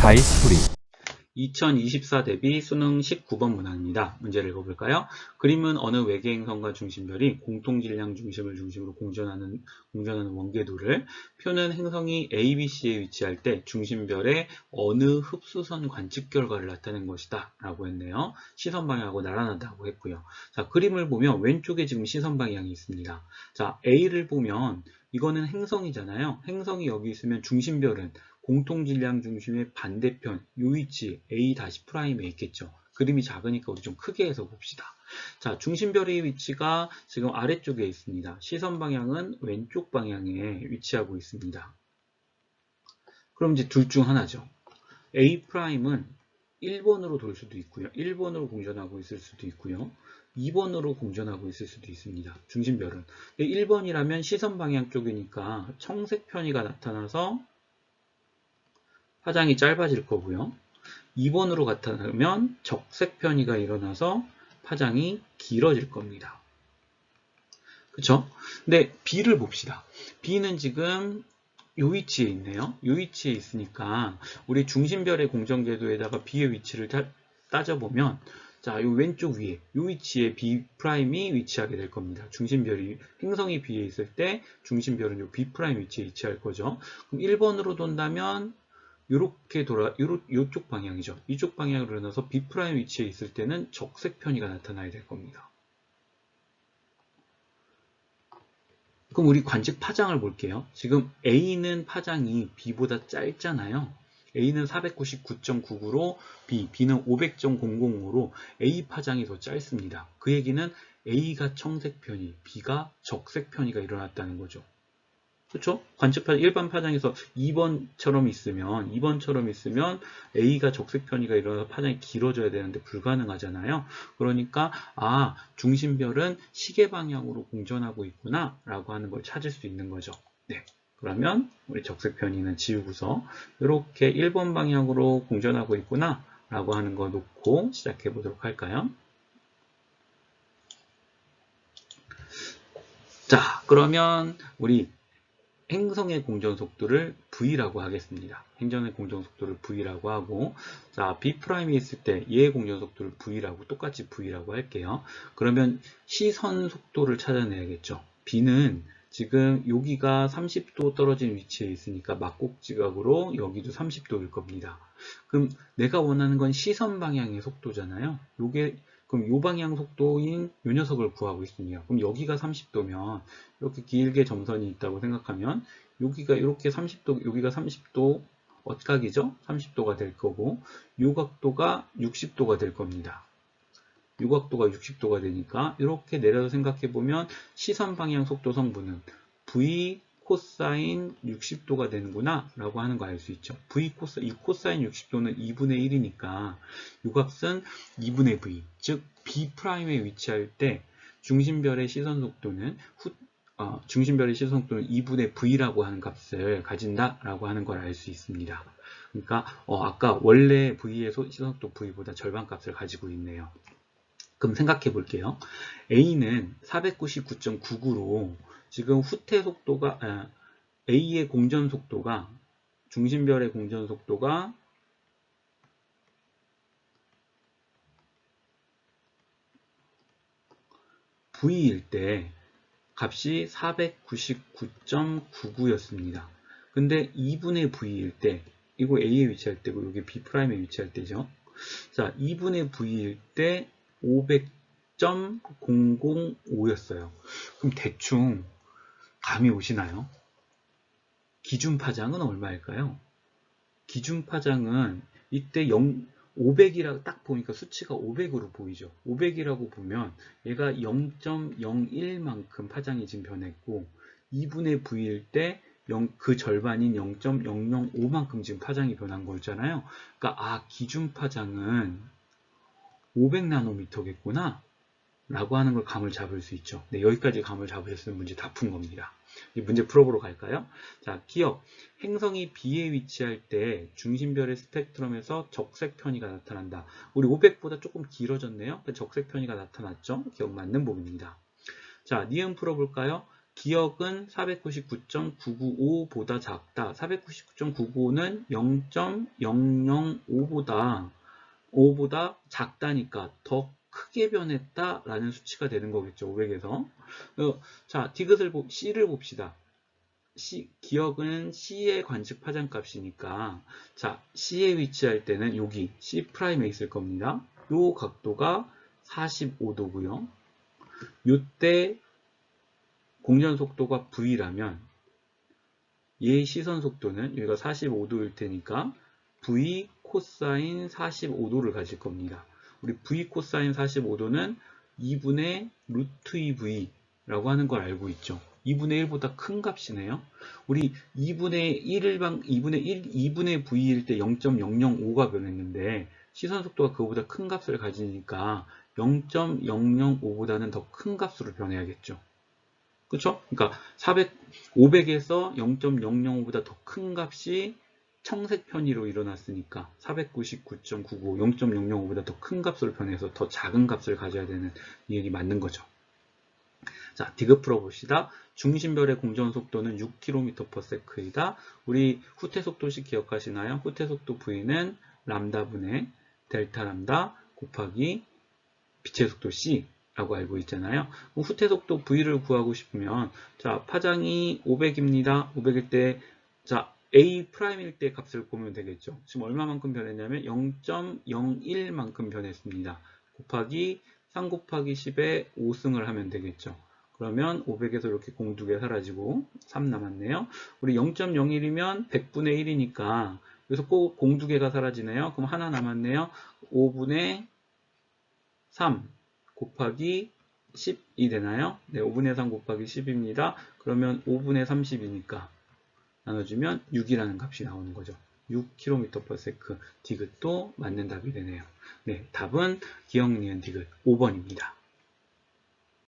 하이스토리 2024 대비 수능 19번 문항입니다. 문제를 읽어볼까요? 그림은 어느 외계 행성과 중심별이 공통질량 중심을 중심으로 공전하는 원궤도를, 표는 행성이 A, B, C에 위치할 때 중심별의 어느 흡수선 관측 결과를 나타낸 것이다 라고 했네요. 시선 방향하고 나란하다고 했고요. 자, 그림을 보면 왼쪽에 지금 시선 방향이 있습니다. 자, A를 보면 이거는 행성이잖아요. 행성이 여기 있으면 중심별은 공통질량 중심의 반대편 요 위치 A''에 있겠죠. 그림이 작으니까 우리 좀 크게 해서 봅시다. 자, 중심별의 위치가 지금 아래쪽에 있습니다. 시선 방향은 왼쪽 방향에 위치하고 있습니다. 그럼 이제 둘 중 하나죠. A'은 1번으로 돌 수도 있고요. 1번으로 공전하고 있을 수도 있고요. 2번으로 공전하고 있을 수도 있습니다. 중심별은. 1번이라면 시선 방향 쪽이니까 청색 편의가 나타나서 파장이 짧아질 거고요. 2번으로 나타나면 적색 편의가 일어나서 파장이 길어질 겁니다. 그쵸? 근데 B를 봅시다. B는 지금 요 위치에 있네요. 요 위치에 있으니까 우리 중심별의 공전궤도에다가 B의 위치를 따져보면, 자, 요 왼쪽 위에 요 위치에 B'이 위치하게 될 겁니다. 중심별이 행성이 B에 있을 때 중심별은 요 B' 위치에 위치할 거죠. 그럼 1번으로 돈다면 요렇게 요쪽 방향이죠. 이쪽 방향으로 일어나서 B' 위치에 있을 때는 적색 편의가 나타나야 될 겁니다. 그럼 우리 관측 파장을 볼게요. 지금 A는 파장이 B보다 짧잖아요. A는 499.99로 B는 500.005로 A 파장이 더 짧습니다. 그 얘기는 A가 청색 편의, B가 적색 편의가 일어났다는 거죠. 그렇죠? 관측 일반 파장에서 2번처럼 있으면 A가 적색 편의가 일어나서 파장이 길어져야 되는데 불가능하잖아요. 그러니까 중심별은 시계 방향으로 공전하고 있구나 라고 하는 걸 찾을 수 있는 거죠. 네. 그러면 우리 적색 편의는 지우고서 이렇게 1번 방향으로 공전하고 있구나 라고 하는 거 놓고 시작해 보도록 할까요? 자, 그러면 우리 행성의 공전 속도를 V라고 하겠습니다. 행성의 공전 속도를 V라고 하고, 자, B'이 있을 때 얘의 공전 속도를 V라고, 똑같이 V라고 할게요. 그러면 시선 속도를 찾아내야겠죠. B는 지금 여기가 30도 떨어진 위치에 있으니까 막곡지각으로 여기도 30도일 겁니다. 그럼 내가 원하는 건 시선 방향의 속도잖아요. 그럼 요 방향 속도인 요 녀석을 구하고 있습니다. 그럼 여기가 30도면 이렇게 길게 점선이 있다고 생각하면 여기가 이렇게 30도, 여기가 30도 엇각이죠? 30도가 될 거고 요 각도가 60도가 될 겁니다. 요 각도가 60도가 되니까 이렇게 내려서 생각해 보면 시선 방향 속도 성분은 V 코사인 60도가 되는구나 라고 하는 거 알 수 있죠. 이 코사인 60도는 2분의 1이니까 이 값은 2분의 V, 즉 B'에 위치할 때 중심별의 시선 속도는 2분의 V라고 하는 값을 가진다라고 하는 걸 알 수 있습니다. 그러니까 아까 원래 V의 시선 속도 V보다 절반 값을 가지고 있네요. 그럼 생각해 볼게요. A는 499.99로 지금 후퇴 속도가 A의 공전 속도가 중심별의 공전 속도가 V일 때 값이 499.99였습니다. 근데 2분의 V일 때, 이거 A에 위치할 때고 여기 B'에 위치할 때죠. 자, 2분의 V일 때 500.005였어요. 그럼 대충 감이 오시나요? 기준 파장은 얼마일까요? 기준 파장은 이때 500이라고 딱 보니까 수치가 500으로 보이죠. 500이라고 보면 얘가 0.01만큼 파장이 지금 변했고 2분의 V일 때 그 절반인 0.005만큼 지금 파장이 변한 거잖아요. 그러니까 기준 파장은 500나노미터겠구나 라고 하는 걸 감을 잡을 수 있죠. 네, 여기까지 감을 잡으셨으면 문제 다 푼 겁니다. 이 문제 풀어보러 갈까요? 자, 기억. 행성이 B에 위치할 때 중심별의 스펙트럼에서 적색 편의가 나타난다. 우리 500보다 조금 길어졌네요. 적색 편의가 나타났죠? 기억 맞는 부분입니다. 자, 니은 풀어볼까요? 기억은 499.995보다 작다. 499.995는 0.005보다 작다니까 더 크게 변했다라는 수치가 되는 거겠죠. 500에서. 자, C를 봅시다. 기억은 C의 관측 파장값이니까, 자, C에 위치할 때는 여기 C'에 있을 겁니다. 요 각도가 45도고요. 요때 공전 속도가 V라면 얘의 시선 속도는 여기가 45도일 테니까 V 코사인 45도를 가질 겁니다. 우리 V 코사인 45도는 2분의 루트 2V라고 하는 걸 알고 있죠. 2분의 1보다 큰 값이네요. 우리 2분의 V일 때 0.005가 변했는데 시선 속도가 그거보다 큰 값을 가지니까 0.005보다는 더 큰 값으로 변해야겠죠. 그렇죠? 그러니까 500에서 0.005보다 더 큰 값이 청색 편의로 일어났으니까 499.95, 0.005보다 더 큰 값으로 변해서 더 작은 값을 가져야 되는 이 얘기 맞는 거죠. 자, 디귿 풀어봅시다. 중심별의 공전 속도는 6km/s이다. 우리 후퇴 속도식 기억하시나요? 후퇴 속도 V는 람다분의 델타 람다 곱하기 빛의 속도 C 라고 알고 있잖아요. 후퇴 속도 V를 구하고 싶으면, 자, 파장이 500입니다. 500일 때, 자, A'일 때 값을 보면 되겠죠. 지금 얼마만큼 변했냐면 0.01만큼 변했습니다. 곱하기 3 곱하기 10에 5승을 하면 되겠죠. 그러면 500에서 이렇게 공 2개 사라지고 3 남았네요. 우리 0.01이면 100분의 1이니까 여기서 꼭 공 2개가 사라지네요. 그럼 하나 남았네요. 5분의 3 곱하기 10이 되나요? 네, 5분의 3 곱하기 10입니다. 그러면 5분의 30이니까 나눠주면 6이라는 값이 나오는 거죠. 6km/s. 디귿도 맞는 답이 되네요. 네, 답은 기억, 니은, 디귿 5번입니다.